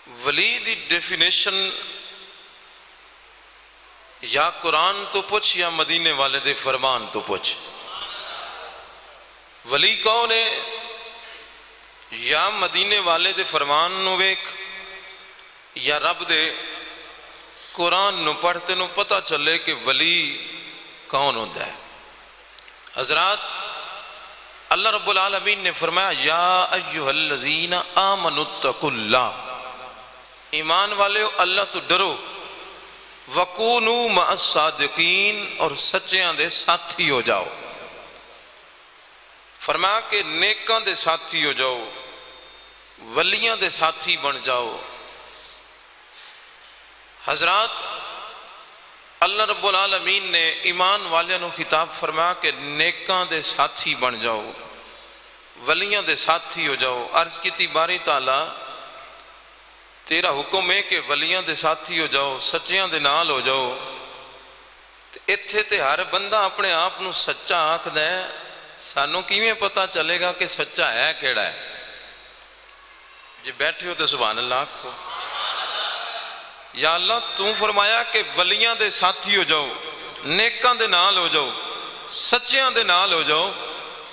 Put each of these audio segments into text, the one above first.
ولی the definition یا قرآن تو پوچھ یا مدینے والے دے فرمان تو پوچھ. ولی کون ہے؟ یا مدینے والے دے فرمان نو ویکھ یا رب دے قرآن نو پڑھتے نو پتہ چلے کہ ولی کون ہوتا ہے. حضرات اللہ رب العالمین نے فرمایا یا ایہا الذین آمنوا اتقوا اللہ، ایمان والے اللہ تو ڈرو، وَكُونُوا مَعَ الصَّادِقِينَ اور سچیاں دے ساتھی ہو جاؤ. فرمایا کہ نیکاں دے ساتھی ہو جاؤ، ولیاں دے ساتھی بن جاؤ. حضرات اللہ رب العالمین نے ایمان والے نو خطاب فرمایا کہ نیکاں دے ساتھی بن جاؤ، ولیاں دے ساتھی ہو جاؤ. عرض کیتی باری تعالیٰ تیرا حکم ہے کہ ولیاں دے ساتھی ہو جاؤ، سچیاں دے نال ہو جاؤ. اتھے تے ہر بندہ اپنے آپ نو سچا آکھدا ہے، سانوں کیویں پتہ چلے گا کہ سچا ہے کیڑا ہے؟ جی بیٹھے ہو تو سبحان اللہ آکھو. یا اللہ تو فرمایا کہ ولیاں دے ساتھی ہو جاؤ، نیکاں دے نال ہو جاؤ، سچیاں دے نال ہو جاؤ.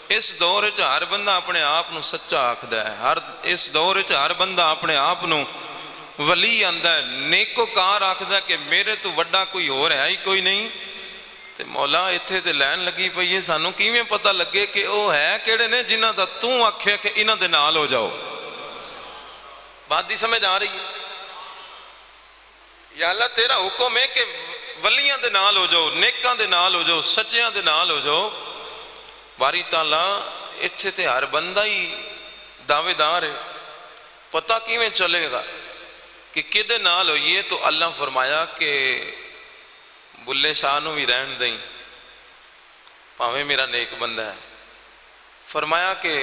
اس دور وچ ہر بندہ اپنے آپ نو سچا آکھدا ہے، اس دور وچ ہر بندہ اپنے آپ نو ولی آندا ہے، نیکوکار آکھدا ہے کہ میرے تو وڈا کوئی اور ہے ہی کوئی نہیں. تے مولا اتھے تے لین لگی پئی ہے، سانوں کیویں پتہ لگے کہ او ہے کیڑے نے جنہاں دا تو آکھیا کہ انہاں دے نال ہو جاؤ. بات دی سمجھ آ رہی ہے؟ یا اللہ تیرا حکم ہے کہ ولیاں دے نال ہو جاؤ، نیکاں دے نال ہو جاؤ، سچیاں دے نال ہو جاؤ. باری تعالیٰ اتھے تے ہر بندہ ہی دعوے دار ہے، پتہ کیویں چلے گا کہ کدے نال ہوئیے؟ تو اللہ فرمایا کہ بلے شاہ نو بھی رہن دیں، پاویں میرا نیک بندہ ہے. فرمایا کہ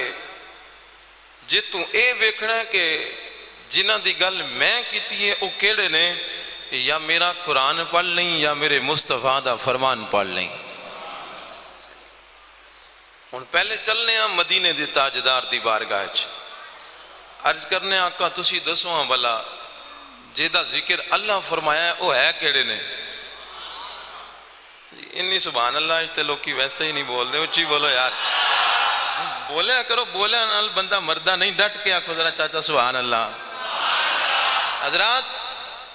جے تو اے ویکھنا ہے کہ جنہ دی گل میں کیتی ہے او کیڑے نے، یا میرا قرآن پڑھ لیں یا میرے مصطفیٰ دا فرمان پڑھ لیں. ہن پہلے چلنے ہیں مدینے دی تاجدار دی بارگاہ وچ. عرض کرنے آقا تسی دسواں بلا جیدہ ذکر اللہ فرمایا ہے وہ ہے کیڑے نے؟ انی سبحان اللہ اس تے لوگ ویسے ہی نہیں بول دے، اچھی بولو یار، بولیا کرو، بولیا نال بندہ مردہ نہیں، ڈٹ کے آکھو ذرا چاچا سبحان اللہ. حضرات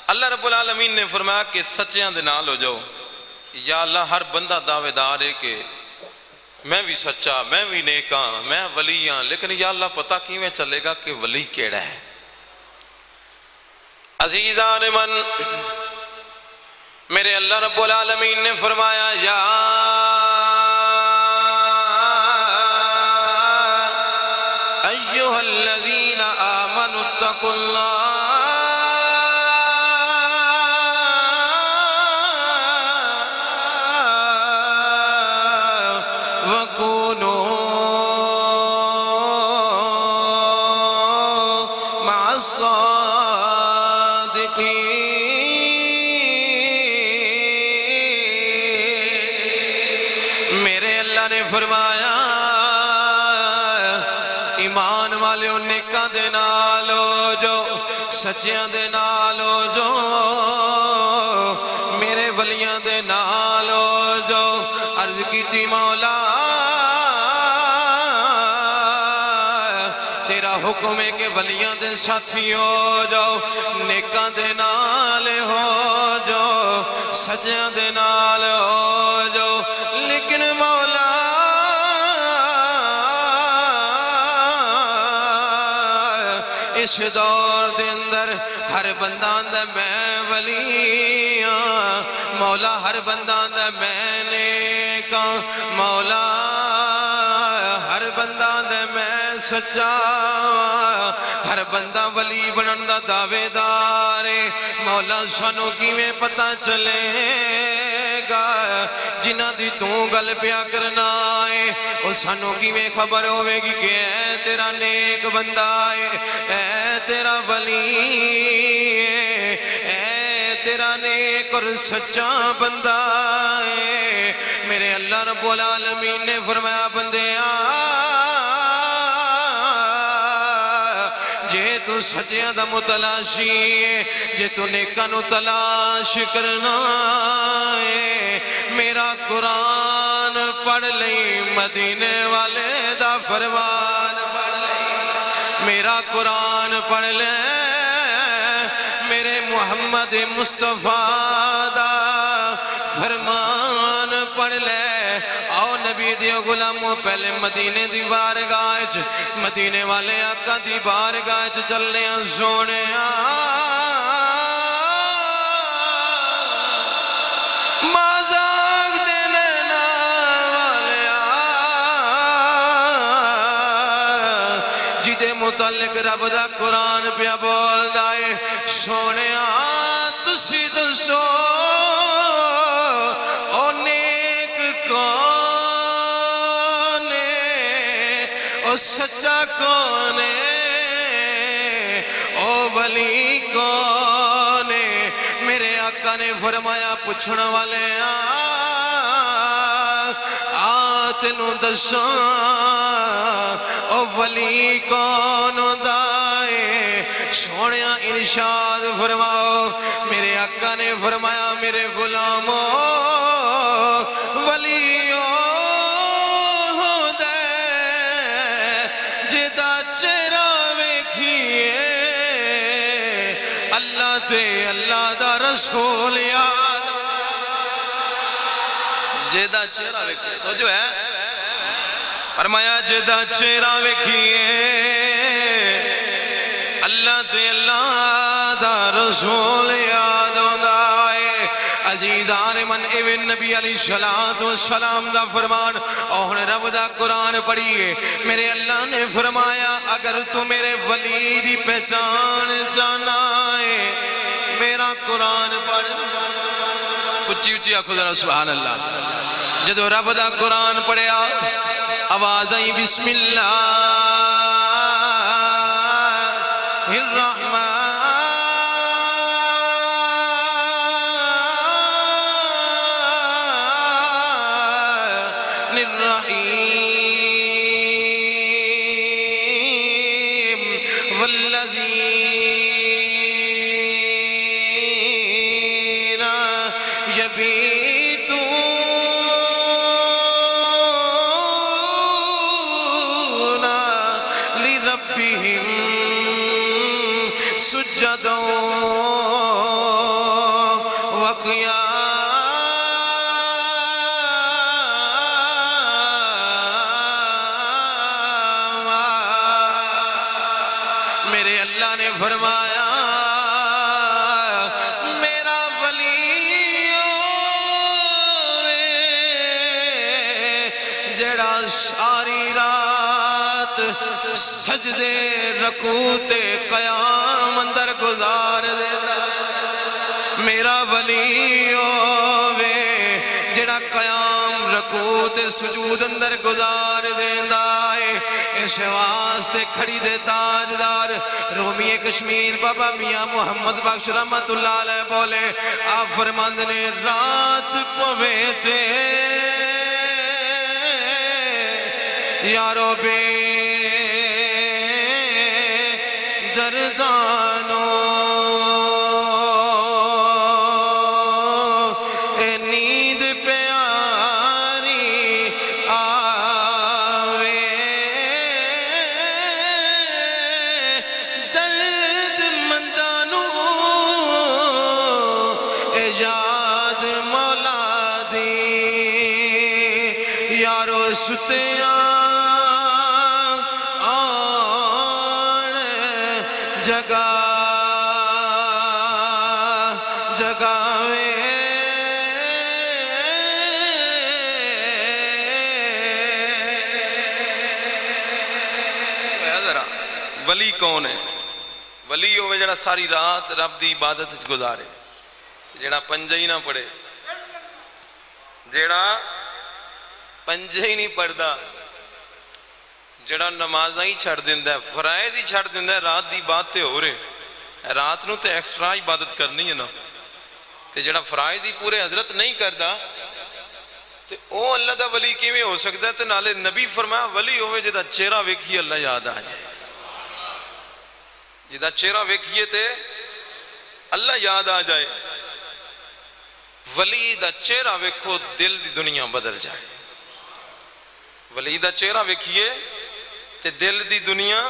اللہ رب العالمین نے فرمایا کہ سچیاں دے نال ہو جاؤ. یا اللہ ہر بندہ دعوے دار ہے کہ میں بھی سچا، میں بھی نیکاں، میں ولی ہاں، لیکن یا اللہ پتہ کیویں چلے گا کہ ولی کیڑا ہے؟ عزیزان من میرے اللہ رب العالمین نے فرمایا یا ایہا الذین آمنوا اتقوا اللہ وکونوا مع الصادقین. نے فرمایا ایمان والے نیکاں دے نال ہو جاؤ، سچیاں دے نال ہو جاؤ، میرے ولیاں دے نال ہو جاؤ. عرض کیتی مولا تیرا حکم ہے کہ ولیاں دے ساتھی ہو جاؤ، نیکاں دے نال ہو جاؤ، سچیاں دے نال ہو جاؤ. لیکن مولا اس دور دے اندر ہر بندہ آندا میں ولی ہاں، مولا ہر بندہ آندا میں نیک ہاں، مولا ہر بندہ آندا میں سچا، ہر بندہ ولی بنن دا دعوے دار ہے. مولا سانوں کیویں پتہ چلے گا جنہ دی تو گل پیا کرنا ہے؟ وہ سانوں کیویں خبر ہوئے گی کہ اے تیرا نیک بندہ ہے، اے تیرا ولی ہے، اے تیرا نیک اور سچا بندہ ہے؟ میرے اللہ رب العالمین نے فرمایا بندے جے تو سچیاں دا متلاشی ہے جے تو نیکاں نو تلاش کرنا ہے میرا قرآن پڑھ لئی مدینے والے دا فرمان پڑھ لئی میرا قرآن پڑھ لے میرے محمد مصطفیٰ دا فرمان پڑھ لے آؤ نبی دیو غلاموں پہلے مدینے دی بارگاہ مدینے والے آقا دی بارگاہ چلنے سونے مازاق دینے والے جدے متعلق رب دا قرآن پیا بول دائے سونے تسی دسو او نیک کونے او سچا کونے او ولی کونے میرے آقا نے فرمایا پوچھنے والے تینوں دساں او ولی کون دائے سونیا ارشاد فرماؤ میرے آقا نے فرمایا میرے غلاموں ولیوں دے جدا چہرہ ویکھیے اللہ تے اللہ دا رسول یاد جدا چہرہ ویکھیے تو جو ہے فرمایا جدا چہرہ ویکھیے اللہ تے اللہ دا رسول یاد آئے عزیزان من ایوین نبی علیہ السلام دا فرمان اور رب دا قرآن پڑھیے میرے اللہ نے فرمایا اگر تو میرے ولی دی پہچان جانا ہے میرا قرآن پڑھ اچھی اچھی آنکھوں ذرا سبحان اللہ جدو رب دا قرآن پڑھیا آواز آئی بسم اللہ الرحمن الرحیم والذین یبیتون لربهم سجدا وقیاما میرے اللہ نے فرمایا میرا ولی جڑا ساری رات سجدے رکوع تے قیام اندر گزار دیتا میرا ولی ہووے جڑا قیام رکوع تے سجود اندر گزار دیتا ہے اس واسطے کھڑی دے تاجدار رومی کشمیر بابا میاں محمد بخش رحمت اللہ علیہ بولے آپ فرماند نے رات پوے تے یارو بے دردانو اے نیند پیاری آوے درد مندانو اے یاد مولا دی یارو ستیاں جگہ جگاوے ولی کون ہے ولی ہوئے جڑا ساری رات رب دی عبادت گزارے جڑا پنجہ ہی نہ پڑھے جڑا پنجہ ہی نہیں پڑھدا جڑا نمازاں ہی چھڑ دیندہ ہے فرائض ہی چھڑ دیندہ ہے رات دی باتیں ہو رہے رات نو تے ایکسٹرا عبادت کرنی ہے نا تے جڑا فرائض ہی پورے حضرت نہیں کردا تے او اللہ دا ولی کیویں ہو سکتا ہے تے نالے نبی فرمایا ولی ہوئے جدا چہرہ ویکھی اللہ یاد آ جائے جدا چہرہ ویکھیے تے اللہ یاد آ جائے، ولی دا چہرہ ویکھو دل دی دنیا بدل جائے، ولی دا چہرہ ویکھیے تے دل دی دنیا۔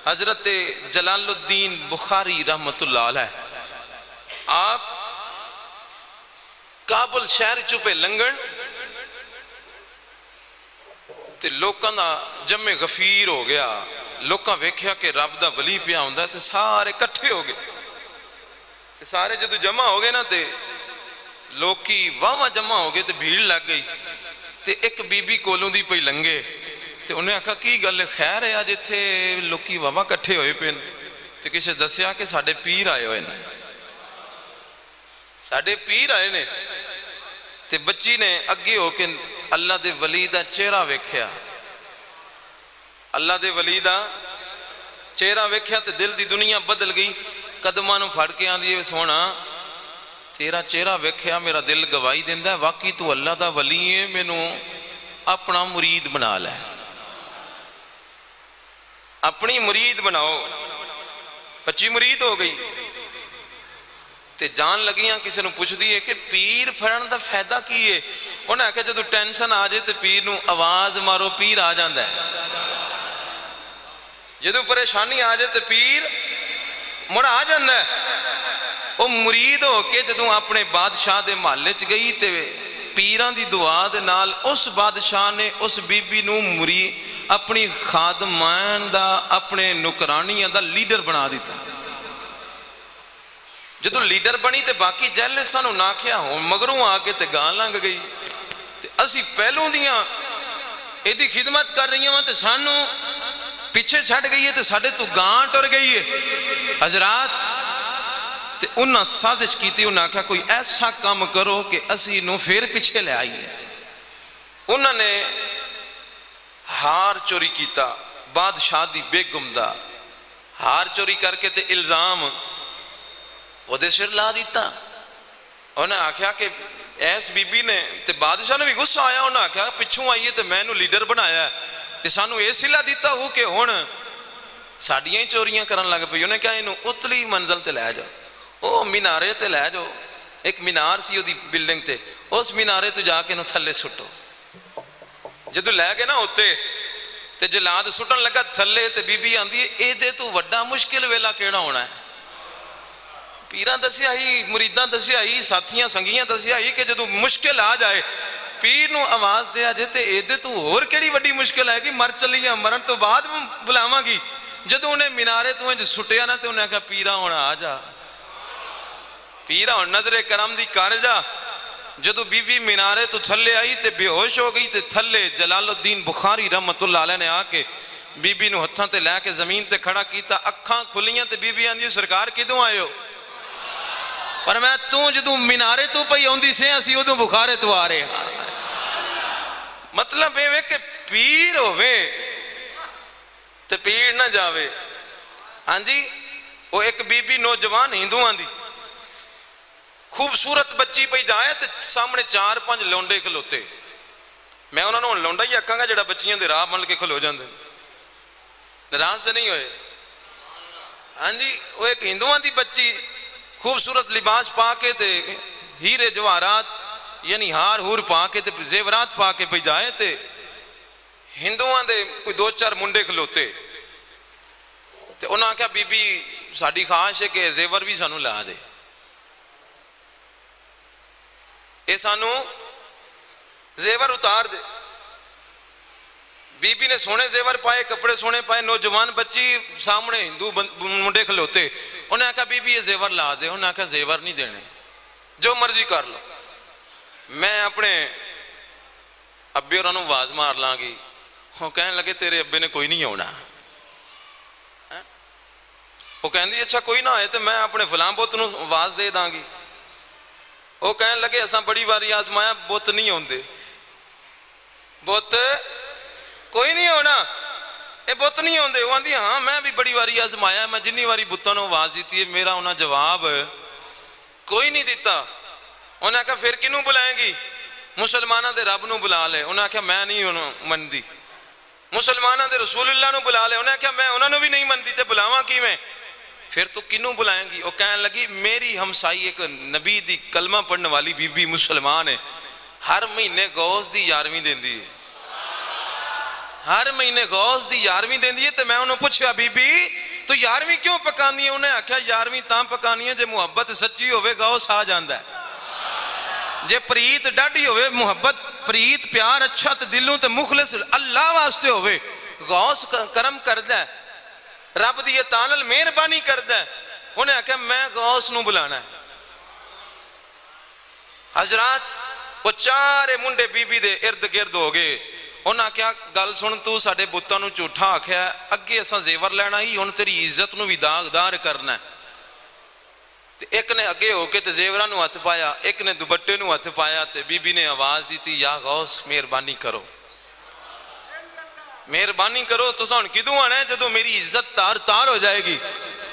حضرت جلال الدین بخاری رحمت اللہ علیہ آپ کابل شہر چپے لنگن تے لوکاں دا جمع غفیر ہو گیا، لوکاں ویکھیا کہ رب دا ولی پیا ہوندا تے سارے کٹھے ہو گئے، تے سارے جدو جمع ہو گئے نا تے لوکی واہ جمع ہو گئے تے بھیڑ لگ گئی، تے ایک بی بی کولوں دی پئی لنگے تے انہیں کہا کی گل خیر ہے آج اتھے لوکی واہ کٹھے ہوئے پین، تے کسے دسیا کہ ساڑھے پیر آئے ہوئے نے، ساڑھے پیر آئے نے، تے بچی نے اگے ہو کے اللہ دے ولی دا چہرہ ویکھیا، اللہ دے ولی دا چہرہ ویکھیا تے دل دی دنیا بدل گئی، قدمانوں پھڑ کے آن دیئے سونا تیرا چہرہ ویکھیا میرا دل گواہی دیندہ ہے واقعی تو اللہ دا ولی ہے، میں نو اپنا مرید بنا لے، اپنی مرید بناؤ۔ بچی مرید ہو گئی تے جان لگیاں کسی نو پوچھ دیئے کہ پیر پھڑن دا فائدہ کی ہے؟ انہیں کہا جدو ٹینشن آ جائے تے پیر نو آواز مارو پیر آ جاندہ ہے، جدو پریشانی آ جائے تے پیر مڑا آ جاندہ ہے۔ وہ مرید ہو کے جدو اپنے بادشاہ دے محلے چ گئی تے پیران دی دعا دے نال اس بادشاہ نے اس بی بی نو اپنی خادمان دا اپنے نکرانیاں دا لیڈر بنا دیتا، جدو لیڈر بنی تے باقی جہلے سانو نہ کیا ہوں مگروں آکے تے گان لنگ گئی تے اسی پہلوں دیاں ایدی خدمت کر رہی ہیں تے سانو پیچھے چھڑ گئی ہے تے ساڑھے تو گان ٹر گئی ہے۔ حضرات تے انہاں سازش کی تھی، انہاں کہا کوئی ایسا کام کرو کہ اسی نو پھر پیچھے لے آئی ہے۔ انہاں نے ہار چوری کیتا، بادشاہ دی بیگم دا ہار چوری کر کے تے الزام وہ دے سر لا دیتا۔ انہاں آکھیا کہ ایس بی بی نے تے بادشاہ نے بھی غصہ آیا، انہاں آکھیا پچھوں آئیے تے میں نو لیڈر بنایا ہے تے سانو اے سلا دیتا ہو کہ ہون ساڑیاں ہی چوریاں کرن لگ پئی۔ انہیں کہا انہوں اتلی منزل تے لے جاؤ، او مینارے تے لے جاؤ، ایک مینار سی دی بلڈنگ تے اس مینارے تو جا کے انہوں تھلے سٹو۔ جدو لے گئے نا ہوتے تے جلاد سٹن لگا تھلے تے بی بی آندھی اے دے تو وڈا مشکل ویلا کیڑا ہونا ہے۔ پیران دسیا ہی، مریدان دسیا ہی، ساتھیاں سنگیاں دسیا ہی کہ جدو مشکل آ جائے پیر نو آواز دیا جاتے اے دے تو اور کیڑی وڈی مشکل ہے کہ مر چلیاں مرن تو بعد بلاواں گی۔ جدو انہیں مینارے تو انہیں سٹیا نا تے انہیں کہا پیرا ہونا آ جا، پیرا ہونا نظر کرم دی کار جا۔ جدو بی بی مینارے تو تھلے آئی تے بے ہوش ہو گئی تے تھلے جلال الدین بخاری رحمت اللہ علیہ نے آکے بی بی نو ہتھاں تے لے کے زمین تے کھڑا کیتا، اکھاں کھلیاں تے بی بی آندھی سرکار کدوں آئے ہو؟ پر میں تو جدو مینارے تو پئی ہوندی سے اسی ادو بخارے تو آ رہے ہیں۔ مطلب یہ کہ پیر ہوئے تے پیر نہ جاوے۔ ہاں جی وہ ایک بی بی نوجوان ہندو آندھی خوبصورت بچی پہ جائے تے سامنے 4-5 لونڈے کھلوتے، میں انہوں نے لونڈا ہی آکھاں گا جڑا بچیاں دے راہ مل کے کھلو جاندے، ناراض سے نہیں ہوئے۔ ہاں جی وہ ایک ہندوان دی بچی خوبصورت لباس پا کے تے ہیرے جوارات یعنی ہار ہور پا کے تے زیورات پا کے پہ جائے تے ہندوان دے کوئی 2-4 منڈے کھلوتے تے انہاں کہا بی بی ساڑی خواہش ہے کہ زیور بھی سانو لا دے، اے سانو زیور اتار دے۔ بی بی نے سونے زیور پائے، کپڑے سونے پائے، نوجوان بچی سامنے ہندو منڈے کھلوتے، انہیں کہا بی بی یہ زیور لا دے، انہیں کہا زیور نہیں دینے، جو مرضی کر لو، میں اپنے ابے اور انہوں واز مار لانگی۔ وہ کہنے لگے تیرے ابے نے کوئی نہیں ہونا، وہ کہنے دی اچھا کوئی نہ آئے تو میں اپنے فلاں بوت نو واز دے دانگی۔ وہ کہنے لگے ایسا بڑی باری آزمایا بوت نہیں ہوندے، بوت کوئی نہیں ہونا، اے بوت نہیں ہوندے۔ وہ آندھی ہاں میں بھی بڑی باری آزمایا، میں جنی باری بوتوں نے آواز دیتی ہے میرا انہاں جواب کوئی نہیں دیتا۔ انہاں کہا پھر کنوں بلائیں گی؟ مسلمانہ دے رب نو بلا لے، انہاں کہا میں نہیں انہوں من دی۔ مسلمانہ دے رسول اللہ نو بلا لے، انہاں کہا میں انہوں نے بھی نہیں من دی تے بلاواں کی میں؟ پھر تو کنوں بلائیں گی؟ وہ کہنے لگی میری ہمسائی ایک نبی دی کلمہ پڑھنے والی بی بی مسلمان ہے، ہر مہینے گوشت دی 11ویں دیندی ہے، ہر مہینے گوشت دی 11ویں دیندی ہے۔ تو میں انہوں پوچھا بی بی تو 11ویں کیوں پکانی ہے؟ انہیں آکھیا 11ویں تاں پکانی ہے جے محبت سچی ہوئے گوشت آ جاندہ ہے، جے پریت ڈاڈی ہوئے، محبت پریت پیار اچھا تے دلوں تے مخلص اللہ واسطے ہوئے گوشت کرم کردہ ہے، رب دی تعالی مہربانی کردہ ہے۔ انہیں آکھیا میں گوشت نو بلانا ہے۔ حضرات وہ چارے منڈے بی بی دے ارد گرد ہو گئے، انہاں کیا گل سن تو ساڑے بتاں نو جھوٹا آکھیا ہے، اگے اساں زیور لینا ہی ان تیری عزت نو بھی داغدار کرنا ہے۔ ایک نے اگے ہو کے تے زیوراں نو ہتھ پایا، ایک نے دوپٹے نو ہتھ پایا، تے بی بی نے آواز دیتی یا غوث مہربانی کرو، مہربانی کرو، تو سن کدوں آنا ہے جدو میری عزت تار تار ہو جائے گی۔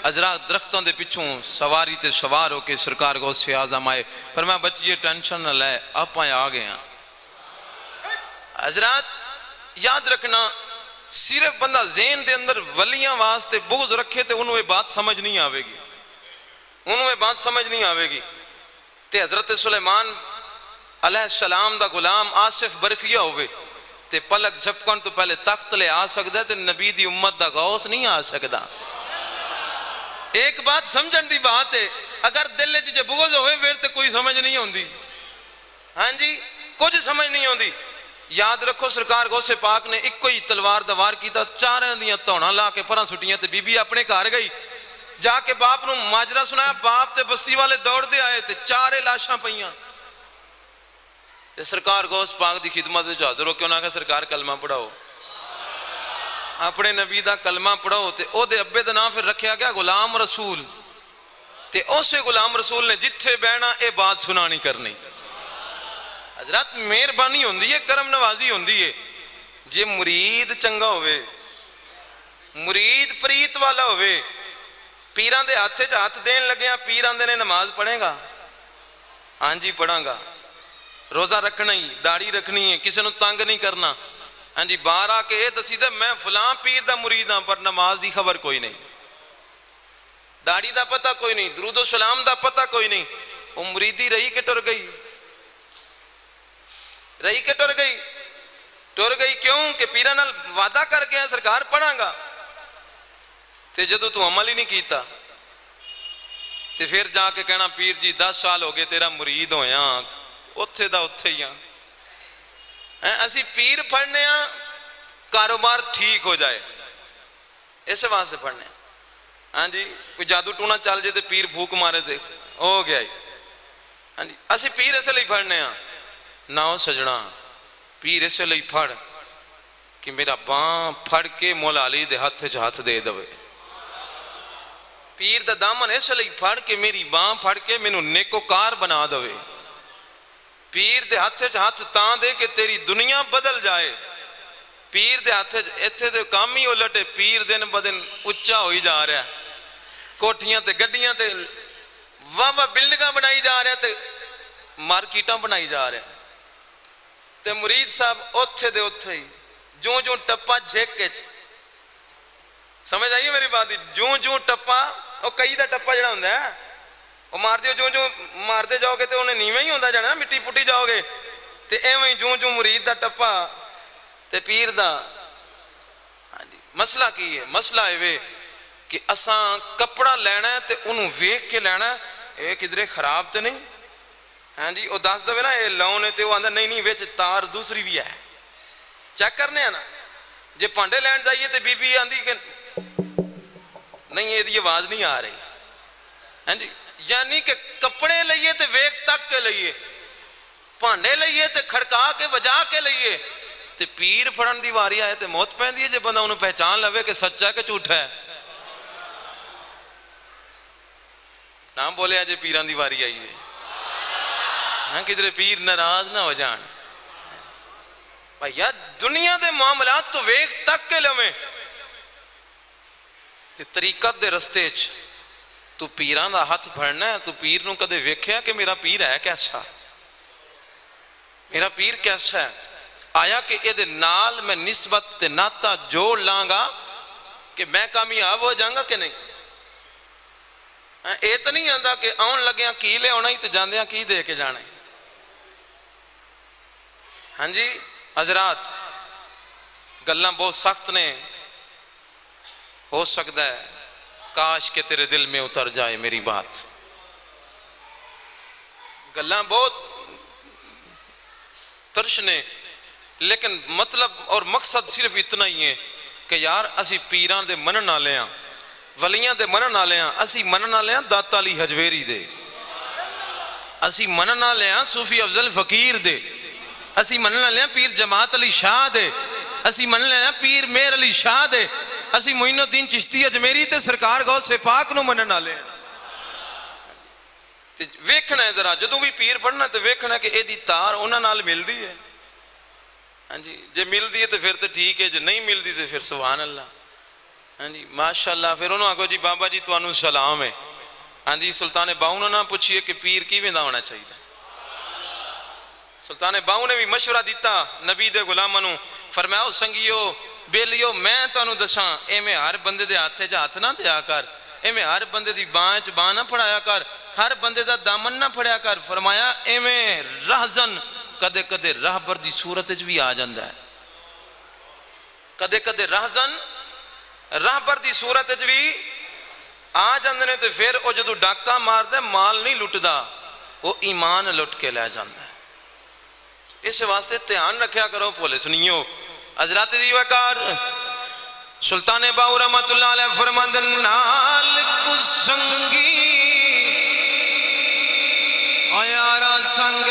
حضرات درختوں دے پچھوں سواری تے سوار ہو کے سرکار غوث اعظم آئے، فرمایا بچیے ٹینشن نہ لائے آپ آ گئے ہیں۔ حضرات یاد رکھنا صرف بندہ ذہن دے اندر ولیاں واسطے بغض رکھے تے انہوں یہ بات سمجھ نہیں آوے گی، انہوں یہ بات سمجھ نہیں آوے گی۔ تے حضرت سلیمان علیہ السلام دا غلام آصف برقیہ ہوئے تے پلک جھپکن تو پہلے تخت لے آ سکتا ہے تے نبی دی امت دا غوث نہیں آ سکتا۔ ایک بات سمجھن دی بات ہے، اگر دل جے بغض ہوئے پھر تے کوئی سمجھ نہیں ہوندی، ہاں جی کچھ سمجھ نہیں ہوندی۔ یاد رکھو سرکار غوث پاک نے ایک کوئی تلوار دوار کیتا، چاروں دیاں توڑاں لا کے پراں سٹیاں تے بی بی اپنے گھر گئی، جا کے باپ نو ماجرہ سنایا، باپ تے بستی والے دوڑ دے آئے تے چارے لاشاں پئیاں تے سرکار غوث پاک دی خدمت جو حاضر ہو کے انہاں کہا سرکار کلمہ پڑھاؤ، اپنے نبی دا کلمہ پڑھاؤ۔ تے او دے ابے دا نام پھر رکھیا گیا غلام رسول، تے اسے غلام رسول نے جتھے بہنا اے بات سنانی کرنی۔ حضرات مہربانی ہوندی ہے، کرم نوازی ہوندی ہے، جے مرید چنگا ہوئے، مرید پریت والا ہوئے، پیران دے ہاتھے چا ہاتھ دین لگیا، پیران دے نے نماز پڑھیں گا، ہاں جی پڑھاں گا، روزہ رکھنا ہی، داڑھی رکھنی ہے، کسی نو تانگ نہیں کرنا، ہاں جی باہر آ کے یہ دسی دے میں فلاں پیر دا مرید ہاں پر نماز دی خبر کوئی نہیں، داڑھی دا پتہ کوئی نہیں، درود و سلام دا پتہ کوئی نہیں۔ وہ مریدی رہی کہ ٹر گئی، رہی کہ ٹر گئی، ٹر گئی کیوں کہ پیران نال وعدہ کر کے سرکار پڑھاں گا، تے جدو تو عمل ہی نہیں کیتا تے پھر جا کے کہنا پیر جی 10 سال ہو گئے تیرا مرید ہویا، اتھے دا اتھے ہی ہاں۔ اسی پیر پڑھنے ہاں کاروبار ٹھیک ہو جائے، اسے وہاں سے پڑھنے ہاں جی، کوئی جادو ٹونا چل جائے تے پیر پھوک مارے تے ہو گیا ہی، ہاں جی اسی پیر اسے لئی پڑھنے ہاں نہ ہو سجنا، پیر اسے لئی پڑھ کہ میرا باں پھڑ کے مولا علی دے ہاتھ چ ہاتھ دے دوے، پیر دا دامن اسے لئی پھڑ کے میری باں پھڑ کے مینوں نیکوکار بنا دوے، پیر دے ہاتھ چ ہاتھ تاں دے کہ تیری دنیا بدل جائے، پیر دے ہاتھ ایتھے دے کام ہی الٹے، پیر دن بدن اچھا ہوئی جا رہا ہے، کوٹھیاں تے گڈیاں تے واہ بلڈنگاں بنائی جا رہا ہے تے مارکیٹاں بنائی جا رہا ہے، تے مرید صاحب اتھے دے اتھے ہی جوں جوں ٹپا جھیک کے سمجھ آئیے میری بات دی، جوں جوں ٹپا وہ کئی دا ٹپا جڑا ہوندہ ہے وہ مار دیو، جوں جوں مار دے جاؤ گے تے انہیں نیویں ہی ہوندہ جانا، مٹی پٹی جاؤ گے تے ایویں جوں جوں مرید دا ٹپا تے پیر دا۔ مسئلہ کی ہے؟ مسئلہ ہے کہ اساں کپڑا لینا ہے تے انہوں ویک کے لینا ہے، اے کدھرے خراب تے نہیں، ہاں جی وہ دس دوے نا اے لاؤنے تے وہ آندہ نہیں نہیں ویچ تار دوسری بھی ہے، چیک کرنے ہیں نا، جے پانڈے لین جائیے تے بی بی آندھی کہ نہیں یہ آواز نہیں آ رہی، ہاں جی یعنی کہ کپڑے لئیے تے ویک تک کے لئیے، پانڈے لئیے تے کھڑکا کے وجا کے لئیے، تے پیر پڑھن دی واری آئے تے موت پہن دیئے جے بندہ انہوں پہچان لوے کہ سچا ہے کہ جھوٹا ہے، نام بولے آجے پیران دی واری آئی ہے، ہاں کدھر پیر ناراض نہ ہو جان، بھائیہ دنیا دے معاملات تو ویک تک کے لویں، تے طریقت دے رستے چ تو پیران دا ہاتھ پھڑنا ہے، تو پیر نو کدے ویکھیا کہ میرا پیر ہے کیسا، میرا پیر کیسا ہے، آیا کہ اے دے نال میں نسبت تے ناتا جوڑ لانگا کہ میں کامیاب ہو جاؤں گا کہ نہیں، یہ تو نہیں آتا کہ آن لگیا کی لے آنا ہی تو جاندیاں کی دے کے جانا. ہاں جی حضرات گلاں بہت سخت نے. ہو سکتا ہے کاش کہ تیرے دل میں اتر جائے میری بات. گلاں بہت ترش نے لیکن مطلب اور مقصد صرف اتنا ہی ہے کہ یار اسی پیران دے منن والے ہاں, ولیاں دے منن والے ہاں. اسی منن والے ہاں داتا علی حجویری دے, اسی منن والے ہاں صوفی افضل فقیر دے, اسی منن والے ہاں پیر جماعت علی شاہ دے, اسی منن والے ہاں پیر میر علی شاہ دے, اسی معین الدین چشتی اجمیری تے سرکار غوث پاک نو منن والے ہیں. ویکھنا ہے ذرا جدوں بھی پیر پڑھنا تے ویکھنا کہ اے دی تار انہاں نال ملدی ہے. ہاں جی جے ملدی ہے تو پھر تو ٹھیک ہے, جے نہیں ملدی تو پھر سبحان اللہ. ہاں جی ماشاءاللہ. پھر انہوں آگو جی بابا جی تو انہوں سلام ہے. ہاں جی سلطان باؤں نہ پوچھئے کہ پیر کی ویندہ ہونا چاہیے. سلطان باؤں نے بھی مشورہ دیتا نبی دے غلامانوں, فرمایا سنگیو بیلیو میں تو انہوں دساں اے میں ہر بندے دے ہاتھے جا ہاتھ نہ دیا کر, اے میں ہر بندے دی بانچ بان نہ پڑھایا کر, ہر بندے دا دامن نہ پڑھایا کر. فرمایا اے میں رہزن کدے کدے رہبر دی صورت بھی آ جاندہ ہے, کدے کدے رہزن رہبر دی صورت بھی آ جاندے نے. تو پھر وہ جدو ڈاکہ مار دے مال نہیں لٹ دا, وہ ایمان لٹ کے لے جاندہ ہے. اس واسطے تیان رکھیا کرو پولے سنیو حضرات دیوکار. سلطان باؤ رحمت اللہ علیہ فرماندن نال کسنگی آیارا سنگ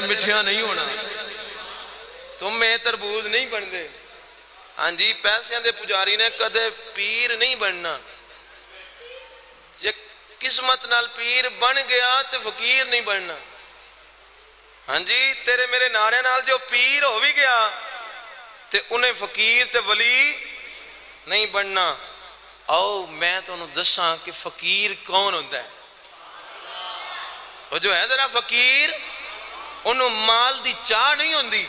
مٹھیاں نہیں ہونا, تم میں تربوز نہیں بن دے. ہاں جی پیسیاں دے پجاری نے کدے پیر نہیں بننا. جے قسمت نال پیر بن گیا تے فقیر نہیں بننا. ہاں جی تیرے میرے نعرے نال جو پیر ہو بھی گیا تے انہیں فقیر تے ولی نہیں بننا. آؤ میں تو انہوں دساں کہ فقیر کون ہوتا ہے. وہ جو ہے ذرا فقیر انہوں مال دی چاہ نہیں ہوندی,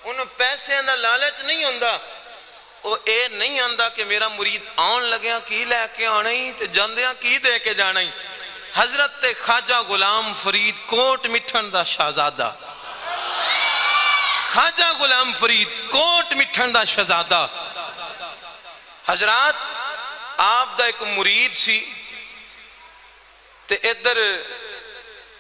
انہوں پیسے اندر لالچ نہیں ہوندا. وہ اے نہیں آندہ کہ میرا مرید آن لگیاں کی لے کے آنا ہی تے جاندیاں کی دے کے جانا ہی. حضرت خواجہ غلام فرید کوٹ مٹھن دا شہزادہ, خواجہ غلام فرید کوٹ مٹھن دا شہزادہ. حضرات آپ دا ایک مرید سی تے ادھر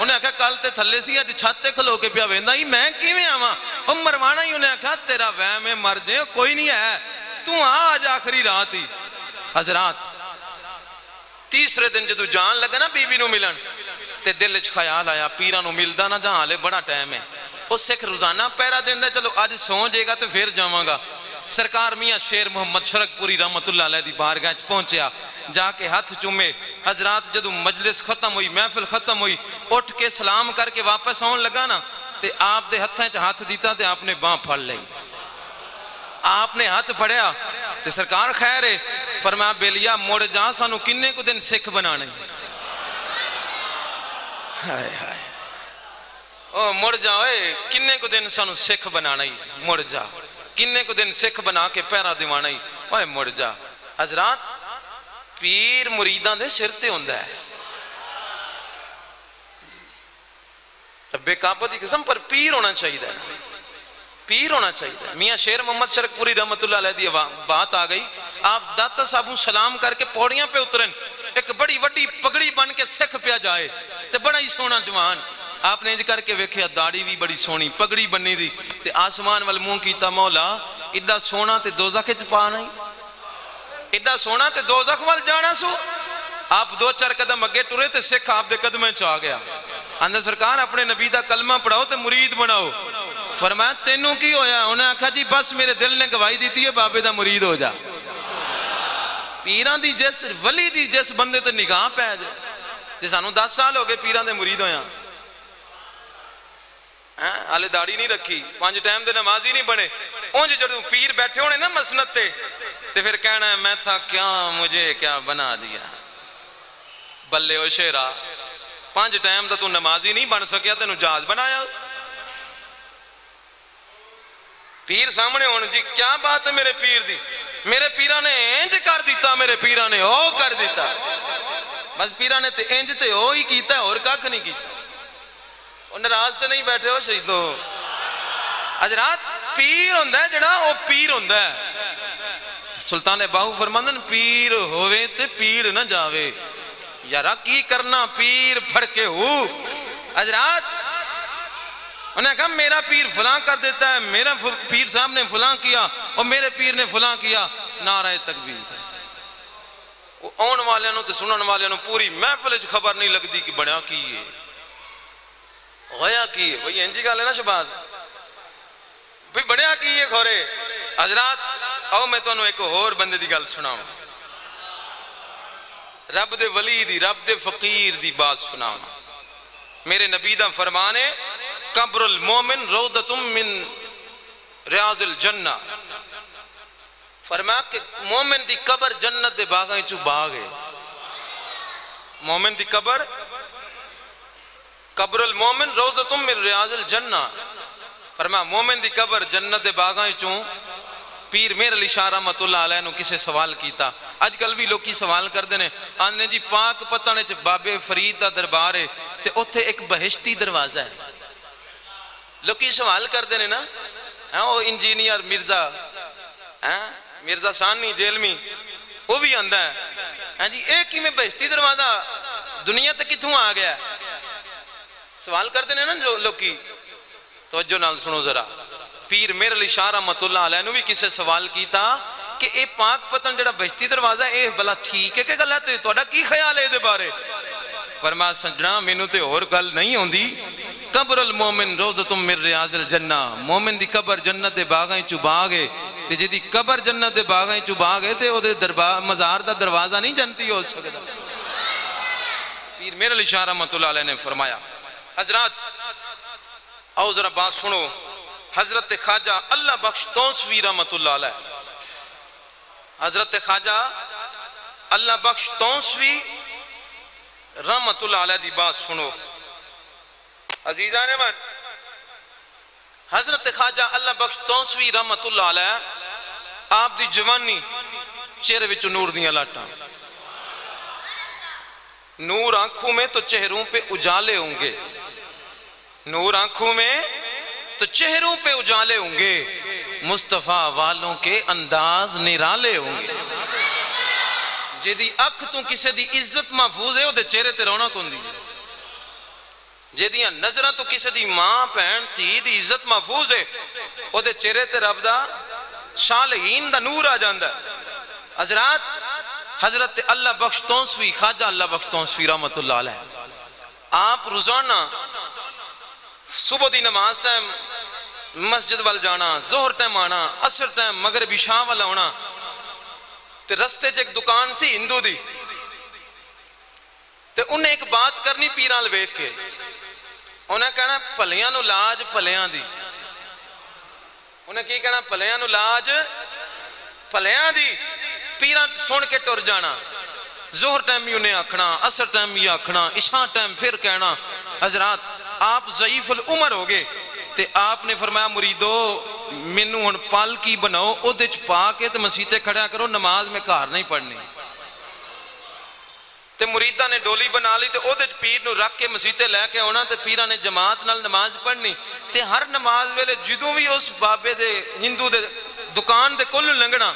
انہیں آکھا کل تے تھلے سی اج چھت تے کھلو کے پیا ویندا ہی میں کیویں آواں او مروانا ہی انہیں آکھا تیرا وہم ہے مر جائے کوئی نہیں ہے تو آج آخری رات ہی حضرات تیسرے دن جدو جان لگا نا بی بی نو ملن تے دل وچ خیال آیا پیراں نو ملدا نہ جہاں لے بڑا ٹائم ہے او سکھ روزانہ پیرا دیندا چلو اج سو جے گا تے پھر جاواں گا سرکار میاں شیر محمد شرک پوری رحمت اللہ علیہ دی بارگاہ وچ پہنچیا جا کے ہاتھ چومے حضرات جدو مجلس ختم ہوئی محفل ختم ہوئی اٹھ کے سلام کر کے واپس آن لگا نا تے آپ دے ہتھاں وچ ہاتھ دیتا تے آپ نے باں پھڑ لئی آپ نے ہاتھ پھڑیا تے سرکار خیر ہے فرمایا بیلیا مڑ جا سانو کنے کو دن سکھ بنانے ہائے ہائے او مڑ جاؤے کنے کو دن سانو سکھ بنانا ہی مڑ جا کنے کو دن سکھ بنا کے پیرا دیوانا ہی اوے مڑ جا حضرات پیر مریداں دے سرتے ہوندہ ہے رب کعبہ دی قسم پر پیر ہونا چاہیے تھا پیر ہونا چاہیے میاں شیر محمد شرک پوری رحمت اللہ علیہ دی بات آ گئی آپ داتا صاحبوں سلام کر کے پوڑیاں پہ اترن ایک بڑی وڈی پگڑی بن کے سکھ پیا جائے تے بڑا ہی سونا جوان آپ نے انج کر کے ویکھیا داڑھی بھی بڑی سونی پگڑی بنی دی تے آسمان وال منہ کیتا مولا ایڈا سونا تے دوزخ وچ پانا ہی ایڈا سونا تے دوزخ وال جانا سو آپ دو چار قدم اگے ٹرے تے سکھ آپ دے قدمیں چ آ گیا اندر سرکار اپنے نبی دا کلمہ پڑھاؤ تے مرید بناؤ فرمایا تینوں کی ہویا انہیں آکھا جی بس میرے دل نے گواہی دیتی ہے بابے دا مرید ہو جا پیران دی جس ولی دی جس بندے تے نگاہ پہ جائے تے سانو 10 سال ہو گئے پیران دے مرید ہویا آلے داڑھی نہیں رکھی 5 ٹائم دے نمازی نہیں بنے اونج جڑوں پیر بیٹھے ہونے نا مسند تے پھر کہنا ہے میں تھا کیا مجھے کیا بنا دیا بلے او شیرہ 5 ٹائم دا تو نمازی نہیں بن سکیا تینوں جہاز بنایا پیر سامنے ہونے جی کیا بات ہے میرے پیر دی میرے پیرہ نے انج کر دیتا میرے پیرہ نے او کر دیتا بس پیرہ نے تے انج تے او ہی کیتا ہے اور کاک نہیں کیتا اور نراز تے نہیں بیٹھے ہو شہیدو حضرات پیر ہوندہ ہے جڑا او پیر ہوندہ ہے سلطان باہو فرماندن پیر ہوئے تے پیر نہ جاوے یارا کی کرنا پیر پھڑکے ہو حضرات انہیں کہا میرا پیر فلاں کر دیتا ہے میرا پیر صاحب نے فلاں کیا اور میرے پیر نے فلاں کیا نعرہ تکبیر آن والے نو تے سنن والے نو پوری محفل وچ خبر نہیں لگتی کہ بڑا کی ہے غیا کی ہے بھئی انجی گا لینا شباز بھئی بڑا کی ہے کھورے حضرات آؤ میں تو انہوں ایک اور بندے دی گل سناؤں رب دے ولی دی رب دے فقیر دی بات سناؤں میرے نبی دا فرمانے قبر المومن روضتم من ریاض الجنہ فرمایا کہ مومن دی قبر جنت دے باغیں چو باغ ہے مومن دی قبر قبر المومن روضتم من ریاض الجنہ فرمایا مومن دی قبر جنت دے باغیں چو پیر میر علی شاہ رحمت اللہ علیہ نے کسے سوال کیتا آج کل بھی لوگ کی سوال کر دینے آنے جی پاک پتانے چھ بابے فرید دا دربار ہے تے اتھے ایک بہشتی دروازہ ہے لوگ کی سوال کر دینے نا وہ انجینئر مرزا ثانی جیلمی وہ بھی آندہ ہے جی ایک ہی میں بہشتی دروازہ دنیا تک کتوں آ گیا سوال کر دینے نا لوگ کی توجہ نال سنو ذرا پیر میر علی شاہ رحمت اللہ علیہ نے بھی کسے سوال کیتا کہ اے پاک پتن جڑا بہشتی دروازہ ہے اے بلا ٹھیک ہے کہ گل ہے توڑا کی خیال ہے دے بارے فرمایا سجنا مینوں تے اور گل نہیں ہوندی قبر المومن روضتم من ریاض الجنہ مومن دی قبر جنت دے باغیں چو باغ ہے تے جدی قبر جنت دے باغیں چو باغ ہے تے او دے مزار دا دروازہ نہیں جنتی ہو سکتا پیر میر علی شاہ رحمت اللہ علیہ نے فرمایا حضرات آؤ ذرا بات سنو حضرت خواجہ اللہ بخش توسوی رحمت اللہ علیہ حضرت خواجہ اللہ بخش توسوی رحمت اللہ علیہ دی بات سنو عزیزان من حضرت خواجہ اللہ بخش توسوی رحمت اللہ علیہ آپ دی جوانی چہرے وچ نور دیاں لاٹاں نور آنکھوں میں تو چہروں پہ اجالے ہوں گے نور آنکھوں میں تو چہروں پہ اجالے ہوں گے مصطفیٰ والوں کے انداز نرالے ہوں گے جیدی اکھ تو کسے دی عزت محفوظ ہے وہ دے چہرے تے رونا کون دی جہدیاں نظرہ تو کسی دی ماں بہن دھی دی عزت محفوظ ہے او دے چہرے تے رب دا صالحین دا نور آ جاندا ہے۔ حضرات حضرت اللہ بخش تونسوی خواجہ اللہ بخش تونسوی رحمت اللہ علیہ آپ روزانہ صبح دی نماز ٹائم مسجد وال جانا، ظہر ٹائم آنا، عصر ٹائم مغرب عشاء والا ہونا، تے رستے چ ایک دکان سی ہندو دی، تے انہیں ایک بات کرنی پیران لویک کے، انہیں کہنا پھلیاں نو لاج پھلیاں دی، انہیں کی کہنا پھلیاں نو لاج پھلیاں دی، پیران سن کے ٹر جانا، ظہر ٹائم بھی انہیں آکھنا، عصر ٹائم بھی آکھنا، عشاء ٹائم پھر کہنا۔ حضرات آپ ضعیف العمر ہو گئے تے آپ نے فرمایا مریدو مینوں ہن پالکی بناؤ، او دے چ پا کے تے مسیتے کھڑا کرو، نماز میں گھر نہیں پڑھنی۔ تے مریدہ نے ڈولی بنا لی تے او دے چ پیر نو رکھ کے مسیتے لے کے آنا تے پیرہ نے جماعت نال نماز پڑھنی تے ہر نماز ویلے جدوں بھی اس بابے دے ہندو دے دکان دے کل لنگنا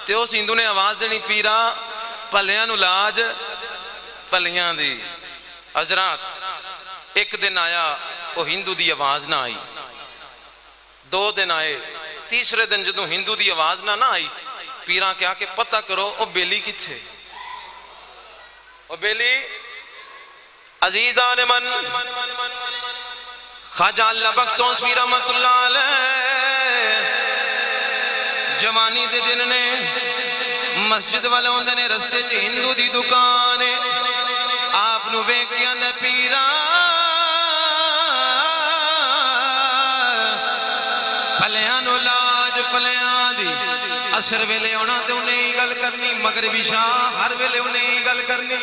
تے اس ہندو نے آواز دینی پیرہ پھلیاں نو لاج پھلیاں دی۔ حضرات ایک دن آیا وہ ہندو دی آواز نہ آئی، 2 دن آئے، تیسرے دن جدوں ہندو دی آواز نہ آئی پیران کیا کہ پتہ کرو او بیلی کتھے، او بیلی عزیزان من خواجہ اللہ بخش تونسوی رحمت اللہ علیہ جوانی دے دن نے مسجد والا ہوندے نے رستے چ ہندو دی دکانے آپ نو ویکھیاں دے پیران پھلیاں نو لاج پھلیاں دی، عصر ویلے ہونا تے انہیں ہی گل کرنی، مغرب عشاء ہر ویلے انہیں ہی گل کرنی۔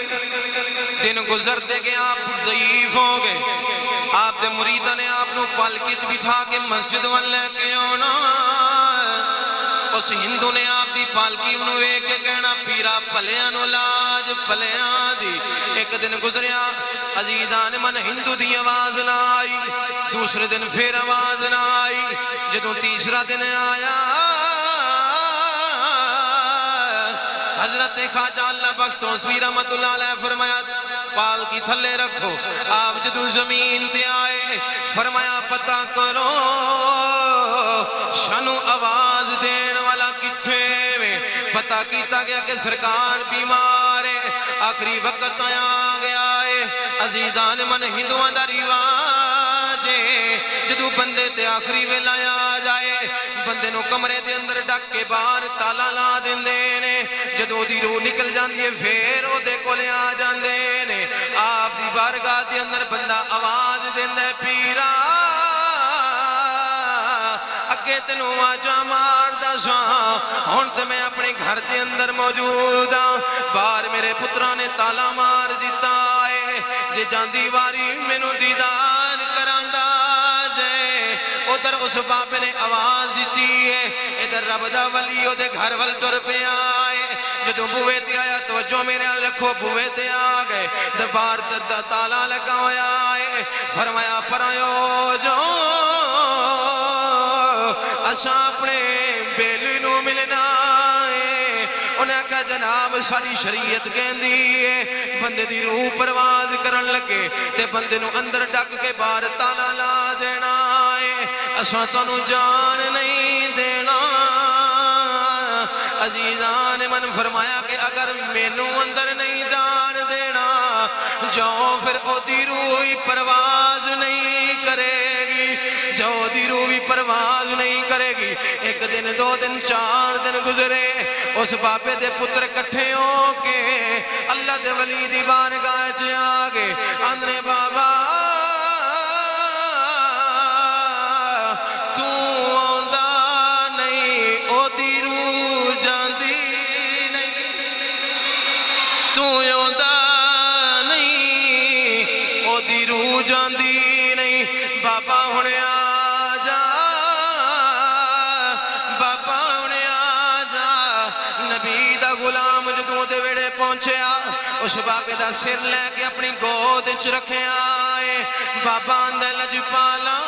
دن گزرتے کہ آپ ضعیف ہو گئے، آپ دے مریدہ نے آپ نو پالکی چ بٹھا کے مسجد وال لے کے آنا، اس ہندو نے آپ دی پالکی انہوں ایک کہنا پیرا پھلیاں نو لاج پھلیاں دی۔ ایک دن گزریا عزیزان من ہندو دی آواز نہ آئی، دوسرے دن پھر آواز نہ آئی، جدوں تیسرا دن آیا حضرت خواجہ اللہ بخش تونسوی رحمت اللہ علیہ فرمایا پالکی تھلے رکھو۔ آپ جدوں زمین تے آئے فرمایا پتہ کرو شنو آواز دین والا کتھے میں، پتہ کیتا گیا کہ سرکار بیمار ہے، آخری وقت آیا گیا ہے۔ عزیزان من ہندوان دا رواج ہے جدو بندے تے آخری ویلا آ جائے بندے نو کمرے دے اندر ڈک کے باہر تالا لا دیندے نے، جدو دی روح نکل جاندی ہے پھر او دے کولے آ جاندے نے۔ آپ دی بارگاہ دے اندر بندہ آواز دیندے پیرا اگے تینوں آجا ماردا ساں، ہن تے میں اپنے گھر دے اندر موجود ہاں، باہر میرے پترا نے تالا مار دیتا ہے، جے جاندی واری مینوں دیدار کراندا جے۔ ادھر اس بابے نے آواز دیتی ہے، ادھر رب دا ولی او دے گھر ول ٹر پہ آئے، جدوں بوئے تے آیا توجہ میرے رکھو، بوئے تے آ گئے باہر دا تالا لگا ہویا ہے، فرمایا پرایو جو اساں اپنے بیلی نو ملنا ہے۔ انہیں کہا جناب ساری شریعت کہندی ہے بندے دی روح پرواز کرن لگے تے بندے نو اندر ڈک کے باہر تالا لا دینا ہے، اساں تانوں جان نہیں دینا۔ عزیزان من فرمایا کہ اگر مینوں اندر نہیں جان دینا جاؤ پھر او دی روح پرواز نہیں کرے گی، جاؤ دی روح پرواز نہیں کرے گی۔ ایک دن 2 دن 4 دن گزرے، اس بابے دے پتر کٹھے ہو کے اللہ دے ولی دی بارگاہ چ آ گئے، آندے بابا تو آندا نہیں او دی روح جاندی نہیں، تو آندا نہیں او دی روح جاندی نہیں، بابا ہن آ جا، بابا ہن آ جا۔ نبی دا غلام جدوں دے ویڑے پہنچیا اس بابے دا سر لے کے اپنی گود وچ رکھیا ہے، بابا اندر لجپالا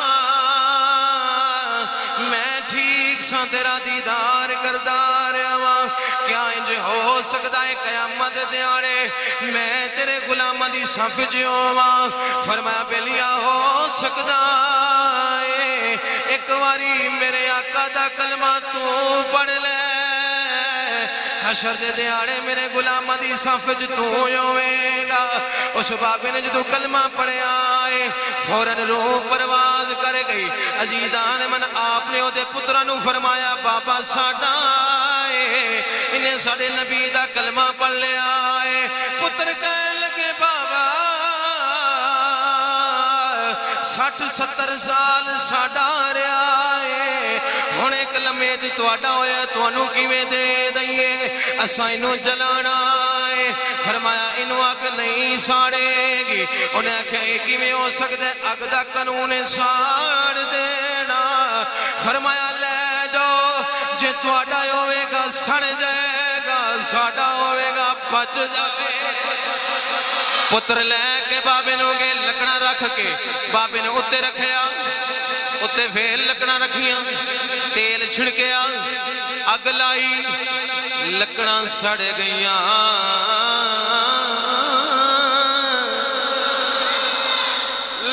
میں ٹھیک اساں تیرا دیدار کردار آواں کیا انج ہو سکتا ہے قیامت دیاڑے میں تیرے غلامہ دی صف جیواں فرمایا بیلیا ہو سکتا ہے ایک واری میرے آقا دا کلمہ تو پڑھ لے حشر دے دیاڑے میرے غلامہ دی صف تو ہوئے گا اس بابے نے جدو کلمہ پڑھے آئے فوراً روح پرواز کر گئی عزیزان من آپ نے دے پترانو فرمایا بابا ساڑھا آئے انہیں ساڑھے نبی دا کلمہ پڑھ لے آئے پتر کہنے لگے بابا 60-70 سال ساڑھا رہا ہے ہونے کلمے تو آڈا ہویا تو انہوں کیویں دے دئیے اساں انہوں جلانا ہے فرمایا انہوں آگ نہیں ساڑے گی انہیں کہے کیویں ہو سکتے اگ دا قانون ساڑ دینا فرمایا لے جاؤ جے تو آڈا ہوئے گا سڑ جائے گا ساڑا ہوئے گا بچ جائے پتر لے کے بابے نے گے لکڑا رکھ کے بابے نے اتے رکھیا اتے پھر لکڑا رکھیاں تیل چھڑکیا اگ لائی لکڑا سڑ گئیاں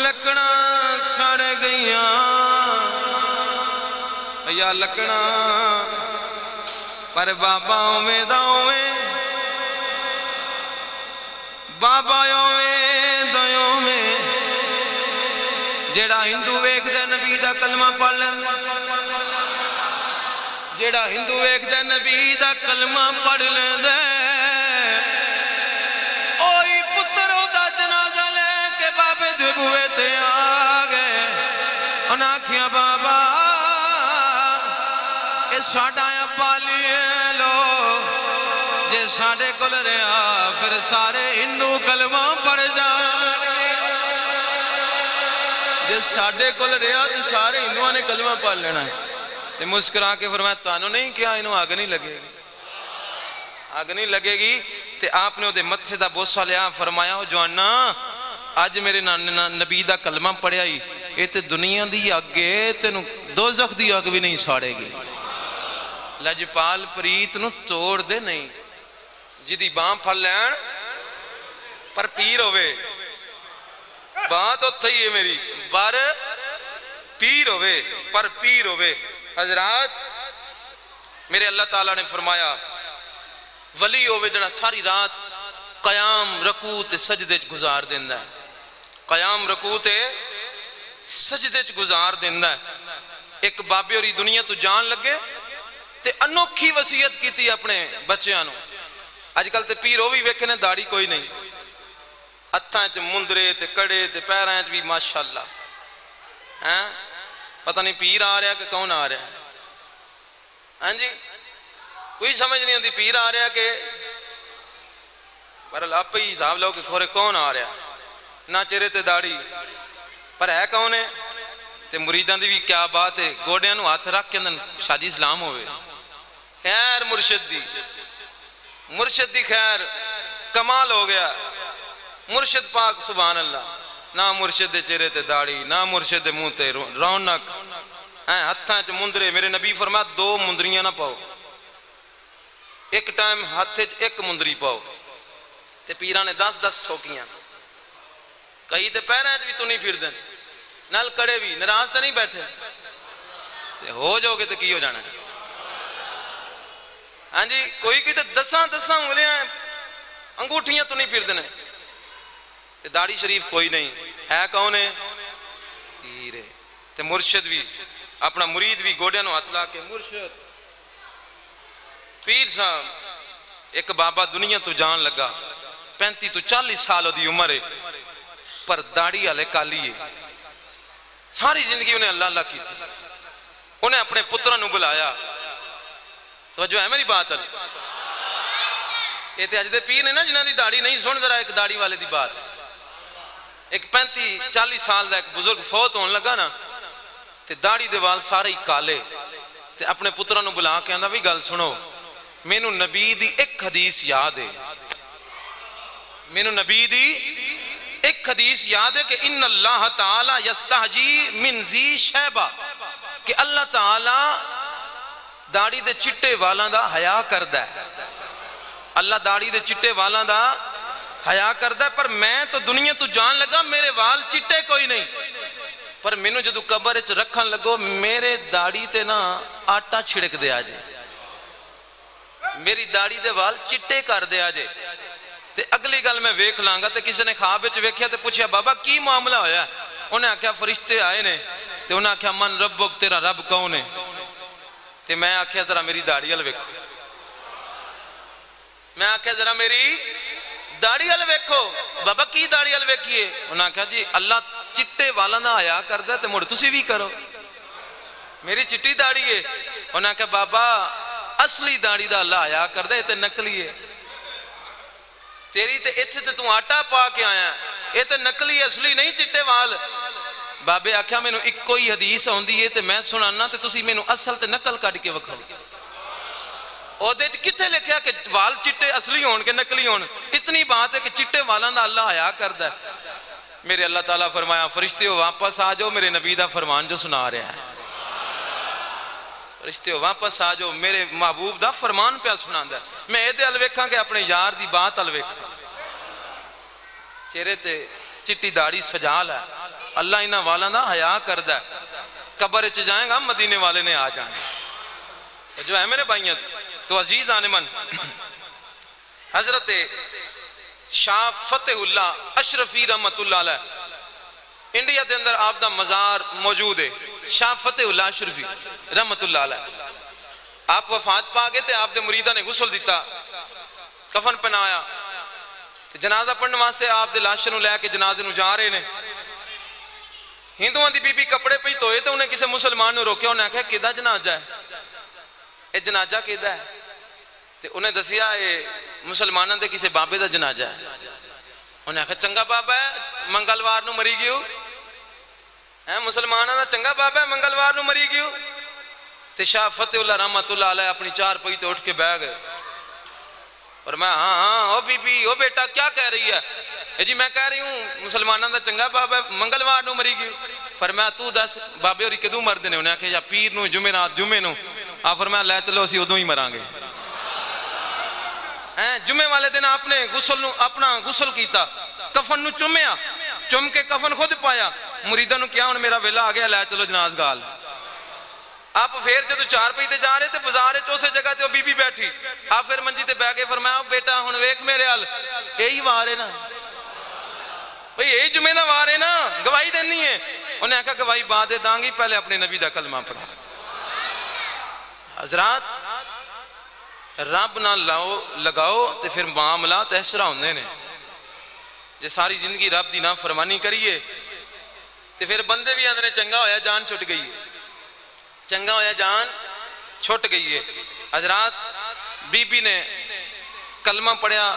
لکڑا سڑ گئیاں یا لکڑا پر بابا امیداؤں میں بابا دیوں میں جیڑا ہندو ایک دے نبی دا کلمہ پڑھ لیں جیڑا ہندو ایک دے نبی دا کلمہ پڑھ لیں دے اوہی پتروں دا جنازہ لے کے بابے دے بوئے تے آگئے انہاں کیا بابا اے ساڑھا یا پالیے لو جے ساڑھے کل رہا پھر سارے ہندو کلمہ پڑھ جانے جے ساڑھے کل رہا تو سارے ہندووں نے کلمہ پڑھ لینا ہے تے مسکرا کے فرمایا تانوں نہیں کیا انہوں آگ نہیں لگے گی آگ نہیں لگے گی تے آپ نے وہ دے متھے دا بوسا لیا فرمایا ہو جوانا آج میرے نبی دا کلمہ پڑھیا ہی یہ تے دنیا دی آگے تے دوزخ دی آگ بھی نہیں ساڑے گی لجپال پریت نو توڑ دے نہیں جدی بام پھل لین پر پیر ہوئے بات ہوتا ہی ہے میری پر پیر ہوئے پر پیر ہوئے حضرات میرے اللہ تعالیٰ نے فرمایا ولی ہوئے جڑا ساری رات قیام رکوع تے سجدے گزار دیندہ ہے قیام رکوع تے سجدے گزار دیندہ ہے ایک بابے اور دنیا تو جان لگے تے انوکھی وصیت کی تھی اپنے بچیانوں آج کل تے پیر ہو بھی ویکھنے داڑھی کوئی نہیں ہتھاں چ مندرے تے کڑے تے پیراں چ بھی ماشاءاللہ ہیں پتہ نہیں پیر آ رہا کہ کون آ رہا ہے ہاں جی کوئی سمجھ نہیں ہوتی پیر آ رہا کہ پر آپ ہی حساب لو کہ کھورے کون آ رہا نہ چہرے تے داڑھی پر ہے کون ہے تے مریداں دی بھی کیا بات ہے گوڑیاں نو ہاتھ رکھ کے اندر شادی اسلام ہوئے خیر مرشد دی خیر کمال ہو گیا مرشد پاک سبحان اللہ نہ مرشد دے چہرے تے داڑھی نہ مرشد دے منہ تے رونق ہتھاں چ مندرے میرے نبی فرمایا 2 مندریاں نہ پاؤ ایک ٹائم ہاتھے چ ایک مندری پاؤ تے پیراں نے 10-10 ٹھوکیاں کئی تے پیراں چ بھی تو نہیں پھر دین نال کڑے بھی ناراض تے نہیں بیٹھے تے ہو جاؤ گے تے کی ہو جانا ہے ہاں جی کوئی تے 10 انگلیاں انگوٹھیاں تو نہیں پھر دینے تے داڑھی شریف کوئی نہیں ہے کون ہے پیرے تے مرشد بھی اپنا مرید بھی گوڑیاں نو ہاتھ لا کے مرشد پیر صاحب ایک بابا دنیا تو جان لگا 35 تو 40 سال دی عمر ہے پر داڑھی والے کالی ہے ساری زندگی انہیں اللہ اللہ کی تھی انہیں اپنے پتروں نو بلایا توجہ ہے میری بات ہے یہ تے اج دے پیر نے نا جنہاں دی داڑھی نہیں سن ذرا ایک داڑھی والے دی بات ایک 35-40 سال دا ایک بزرگ فوت ہون لگا نا تے داڑھی دے وال سارے ہی کالے تے اپنے پتروں نو بلا کے آندا بھی گل سنو مینوں نبی دی ایک حدیث یاد ہے مینوں نبی دی ایک حدیث یاد ہے کہ ان اللہ تعالی یستحجی من ذی شیبہ کہ اللہ تعالی داڑھی دے چٹے والاں دا حیا کردا ہے، اللہ داڑھی دے چٹے والاں دا حیا کردا ہے، پر میں تو دنیا تو جان لگا میرے وال چٹے کوئی نہیں، پر مینوں جدوں قبر وچ رکھن لگو میرے داڑھی تے نا آٹا چھڑک دے آجے، میری داڑھی دے وال چٹے کر دے آجے۔ تے اگلی گل میں ویکھ لانگا تے کسی نے خواب وچ ویکھیا تے پوچھیا بابا کی معاملہ ہویا ہے؟ انہیں آکھیا فرشتے آئے نے تے انہیں آکھیا من ربک، تیرا رب کون ہے؟ تے میں آکھیا ذرا میری داڑھی ال ویکھو، میں آکھیا ذرا میری داڑھی ال ویکھو۔ بابا کی داڑھی ال ویکھیے؟ انہیں آکھیا جی اللہ چٹے والاں دا حیا کردا ہے تے مڑ تسی بھی کرو، میری چٹی داڑھی ہے۔ انہیں آکھیا بابا اصلی داڑھی دا اللہ حیا کردا ہے، تے نکلی ہے، تیری تے ایتھے تے تو آٹا پا کے آیا ہے، یہ تے نکلی اصلی نہیں چٹے وال۔ بابے آکھیا مینوں ایک کوئی حدیث ہوندی ہے تے میں سنانا تے تسی مینوں اصل تے نقل کٹ کے وکھاؤ، او دے کتھے لکھیا کہ وال چٹے اصلی ہون کے نکلی ہون؟ اتنی بات ہے کہ چٹے والاں دا اللہ حیا کردا ہے۔ میرے اللہ تعالیٰ فرمایا فرشتے ہو واپس آ جاؤ، میرے نبی دا فرمان جو سنا رہا ہے، فرشتے ہو واپس آ جاؤ، میرے محبوب دا فرمان پہ سناندا ہے۔ میں اے دے ال ویکھاں کہ اپنے یار دی بات ال ویکھاں، چہرے تے چٹی داڑھی سجال ہے، اللہ انہاں والاں دا حیا کردا ہے۔ قبر وچ جائیں گا مدینے والے نے آ جانا جو ہے میرے بھائیاں۔ تو عزیز آنمن، حضرت شاہ فتح اللہ اشرفی رحمت اللہ علیہ انڈیا دے اندر آپ دا مزار موجود ہے، شاہ فتح اللہ اشرفی رحمت اللہ علیہ۔ آپ وفات پا گئے تھے، آپ دے مریدہ نے غسل دیتا، کفن پہنایا، جنازہ پڑھنے واسطے آپ دے لاشے نو لے کے جنازے نو جا رہے نے۔ ہندوؤں دی بی بی کپڑے پہ توئے تے انہیں کسے مسلمان نو روکیا، انہیں کہا کدہ جنازہ ہے، اے جنازہ کدہ ہے؟ تے انہیں دسیا اے مسلمانوں دے کسے بابے دا جنازہ ہے۔ انہیں کہا چنگا بابا ہے منگلوار نو مری گیو، مسلمانوں دا چنگا بابا ہے منگلوار نو مری گیو۔ تے شاہ فتح اللہ رحمت اللہ علیہ اپنی چار پئی تے اٹھ کے بیٹھ گئے، اور میں ہاں او بی بی او بیٹا کیا کہہ رہی ہے؟ جی میں کہہ رہی ہوں مسلمانوں دا چنگا بابا ہے منگلوار نو مری گیو۔ فرمایا تو دس بابے ہوری کدوں مردے نے؟ انہیں کہا یا پیر نو جمعرات جمعے نو۔ آپ فرمایا لے چلو اسی ادوں ہی مران گے۔ جمعے والے دن آپ نے اپنا غسل کیتا، کفن نو چومیا، چوم کے کفن خود پایا، مریدہ نو کیا انہوں میرا ویلا آگیا لے چلو جناز گال۔ آپ پھر جدو چار پہی تے جا رہے تھے بازار چوسے جگہ تے وہ بی بی بیٹھی، آپ پھر منجی تے بہ گئے، فرمایا بیٹا ہن ویکھ میرے حال یہی وار ہے نا بھئی، یہی جمعے دا وار ہے نا، گواہی دینی ہے۔ انہیں کہا گواہی بعد دانگی، پہلے اپنے نبی دا کلمہ پڑھا۔ حضرات رب نہ لگاؤ تے پھر معاملات ایسرا ہوندے نے، جے ساری زندگی رب دی نہ فرمانی کریے تے پھر بندے بھی اندرے چنگا ہویا جان چھٹ گئی ہے، چنگا ہویا جان چھٹ گئی ہے۔ حضرات بی بی نے کلمہ پڑھیا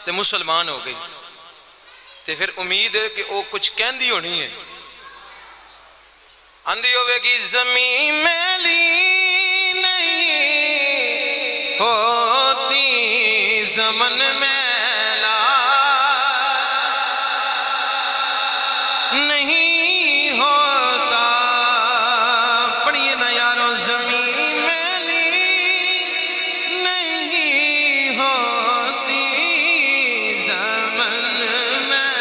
تے مسلمان ہو گئی، تے پھر امید ہے کہ وہ کچھ کہندی ہونی ہے، اندھی ہوئے گی زمین میلی نہیں ہوتی زمن میلا نہیں ہوتا، پڑھئے نا یارو زمین میلی نہیں ہوتی زمن میں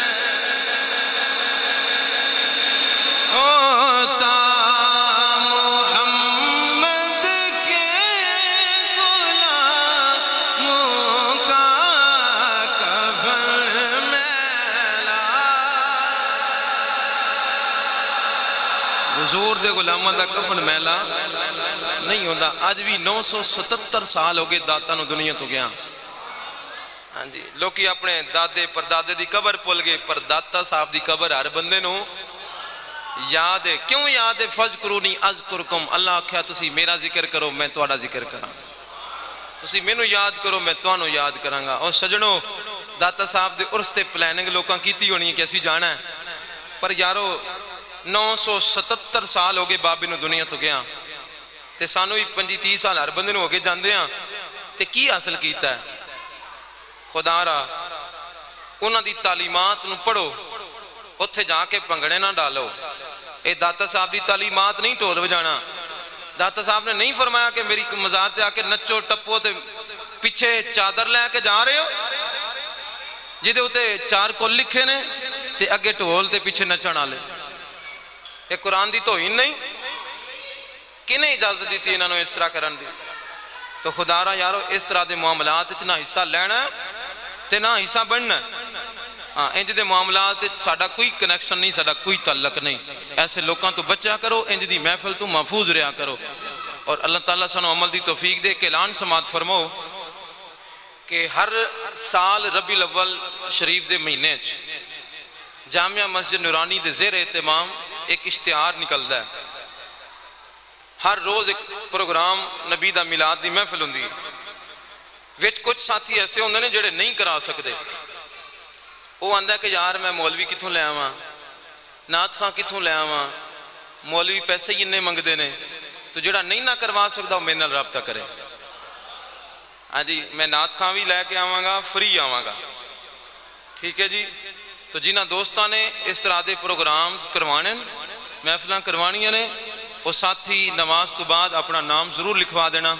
ہوتا محمد کے غلاموں کا کفن میلا، حضور دے غلاموں دا کفن میلا نہیں ہوتا۔ آج بھی 977 سال ہو گئے داتا نو دنیا تو گیا، ہاں جی لوکی اپنے دادے پر دادے دی قبر پول گئے، پر داتا صاحب دی قبر ہر بندے نو یاد ہے۔ کیوں یاد ہے؟ فذکرونی اذکرکم، اللہ آکھیا تسی میرا ذکر کرو میں تہاڈا ذکر کراں، تسی مینوں یاد کرو میں تانوں یاد کراں گا۔ اور سجنوں داتا صاحب دے عرس تے پلاننگ لوکاں کیتی ہونی ہے کہ اسی جانا ہے، پر یارو 977 سال ہو گئے بابے نو دنیا تو گیا، تے سانو ہی 25-30 سال ہر بندے نو ہو کے جاندے ہاں، تے کی حاصل کیتا ہے؟ خدا را انہاں دی تعلیمات نو پڑھو، اتھے جا کے پنگڑے نہ ڈالو، اے داتا صاحب دی تعلیمات نہیں ٹول بجانا، داتا صاحب نے نہیں فرمایا کہ میری مزار تے آ کے نچو ٹپو تے پیچھے چادر لے کے جا رہے ہو جدے ہوتے 4 کل لکھے نے تے اگے ٹھول تے پیچھے نچن والے. یہ قرآن دی توہین نہیں؟ کنے اجازت دیتی انہوں نے اس طرح کرن دی؟ تو خدا را یارو اس طرح دے معاملات نہ حصہ لینا تے نہ حصہ بننا. انج دے معاملات ساڈا کوئی کنیکشن نہیں، ساڈا کوئی تعلق نہیں. ایسے لوکاں تو بچا کرو، انج دی محفل تو محفوظ رہا کرو. اور اللہ تعالیٰ سانو عمل دی توفیق دے کہ اعلان سماعت فرماؤ کہ ہر سال ربیع الاول شریف دے مہینے جامعہ مسجد نورانی دے زیر اہتمام ایک اشتہار نکلتا ہے. ہر روز ایک پروگرام نبی دا میلاد دی محفل ہوندی ہے. وچ کچھ ساتھی ایسے ہوندے نے جڑے نہیں کرا سکتے. وہ آندا ہے کہ یار میں مولوی کتھوں لے آواں، نعت خاں کتھوں لے آواں، مولوی پیسے ہی اننے منگدے نے. تو جڑا نہیں نہ کروا سکتا وہ میرے نال رابطہ کرے. ہاں جی میں نعت خاں بھی لے کے آواں گا، فری آواں گا. ٹھیک ہے جی. تو جنہاں دوستاں نے اس طرح دے پروگرام کروانے محفلاں کروانیاں نے وہ ساتھی نماز تو بعد اپنا نام ضرور لکھوا دینا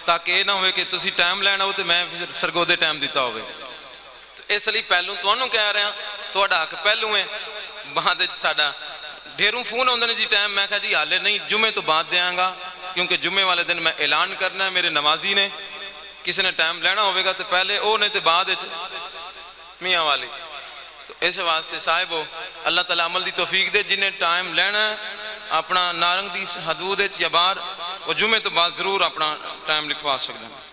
تاکہ یہ نہ ہوئے کہ تسی ٹائم لینا ہو تو میں سرگودے ٹائم دیتا ہوئے. تو اس لیے پہلوں تو انہوں کہہ رہے ہیں تو اڈا حق پہلوں ہے. بعد ساڈا ڈھیروں فون ہوندے نے جی ٹائم، میں کہا جی حالے نہیں، جمعے تو بعد دیاں گا کیونکہ جمعے والے دن میں اعلان کرنا ہے میرے نمازی نے. کسی نے ٹائم لینا ہوئے گا تو پہلے او نے تو بعد میاں والی. تو اس واسطے صاحب ہو اللہ تعالیٰ عمل دی توفیق دے جنہیں ٹائم لینا ہے اپنا نارنگ دی حدود یا بار وہ جمعے تو بعد ضرور اپنا ٹائم لکھوا سکتے ہیں.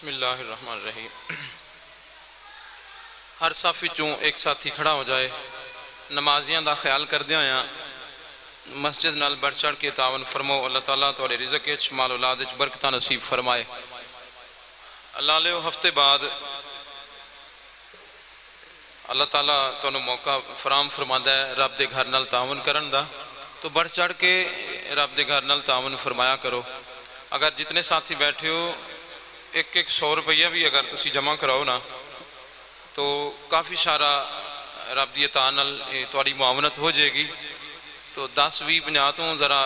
بسم اللہ الرحمن الرحیم۔ ہر صف وچوں ایک ساتھی کھڑا ہو جائے، نمازیاں دا خیال کردیاں ہویاں مسجد نال بڑھ چڑھ کے تعاون فرمو۔ اللہ تعالیٰ تہاڈے رزق وچ مال اولاد وچ برکتاں نصیب فرمائے۔ اللہ لے ہفتے بعد اللہ تعالیٰ تانوں موقع فراہم فرماندا ہے رب دے گھر نال تعاون کرن دا، تو بڑھ چڑھ کے رب دے گھر نال تعاون فرمایا کرو۔ اگر جتنے ساتھی بیٹھے ہو ایک 100 روپیہ بھی اگر تسی جمع کراؤ نا تو کافی سارا رب دی عطا نال تہاڈی معاونت ہو جائے گی۔ تو 10 20 50 تو ذرا